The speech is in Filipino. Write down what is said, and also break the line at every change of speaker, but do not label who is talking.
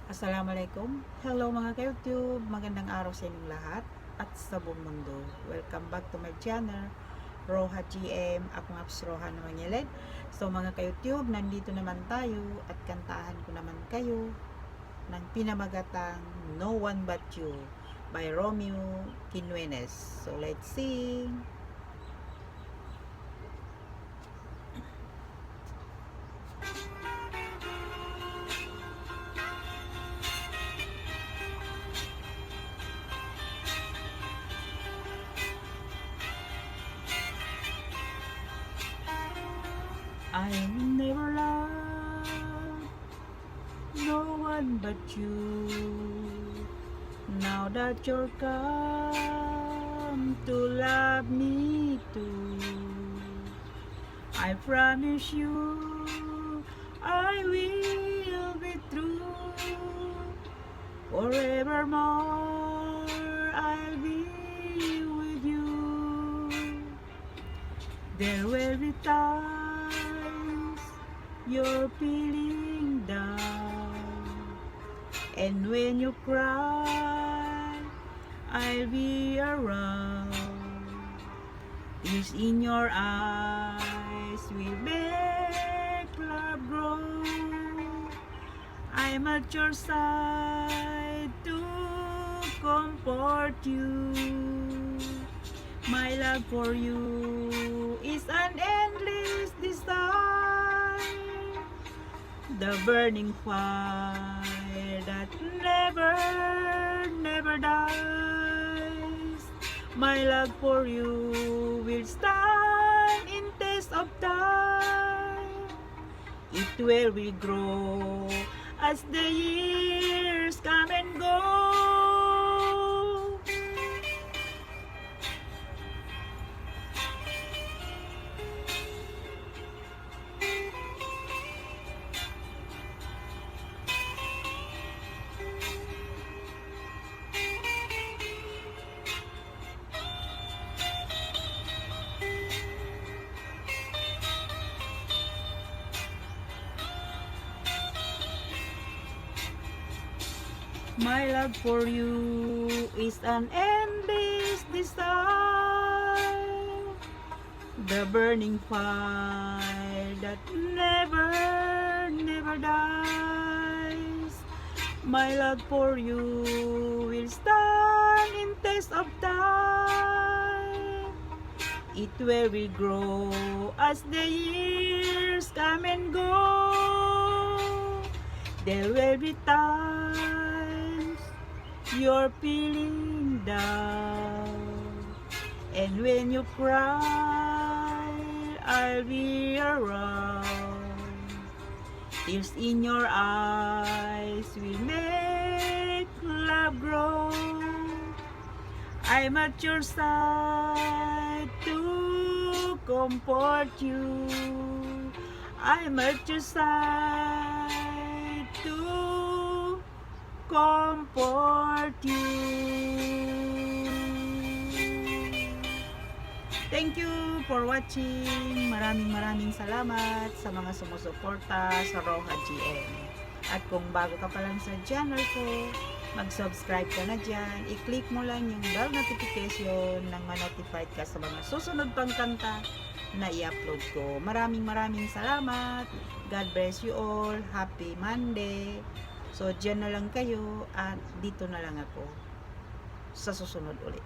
Assalamualaikum. Hello mga ka-YouTube. Magandang araw sa inyong lahat at sa buong mundo. Welcome back to my channel, Roha GM. Ako nga si Roha na Mangilid. So mga ka-YouTube, nandito naman tayo at kantahan ko naman kayo ng pinamagatang No One But You by Romeo Quinuenes. So let's sing. I never loved no one but you. Now that you're come to love me too, I promise you I will be true. Forevermore I'll be with you. There will be times you're feeling down, and when you cry, I'll be around. Tears in your eyes will make love grow. I'm at your side to comfort you. My love for you is an endless desire, the burning fire that never dies. My love for you will stand in test of time. It will regrow as the years come and go. My love for you is an endless desire, the burning fire that never dies. My love for you will stand in test of time. It will grow as the years come and go. There will be times you're feeling down, and when you cry, I'll be around. Tears in your eyes will make love grow. I'm at your side to comfort you. I'm at your side to comfort you. Thank you for watching. Maraming salamat sa mga sumusuporta sa Roha GM. At kung bago ka pa lang sa channel ko, mag-subscribe ka na dyan. I-click mo lang yung bell notification nang ma-notified ka sa mga susunod pang kanta na i-upload ko. Maraming salamat. God bless you all. Happy Monday. So, dyan na lang kayo at dito na lang ako sa susunod ulit.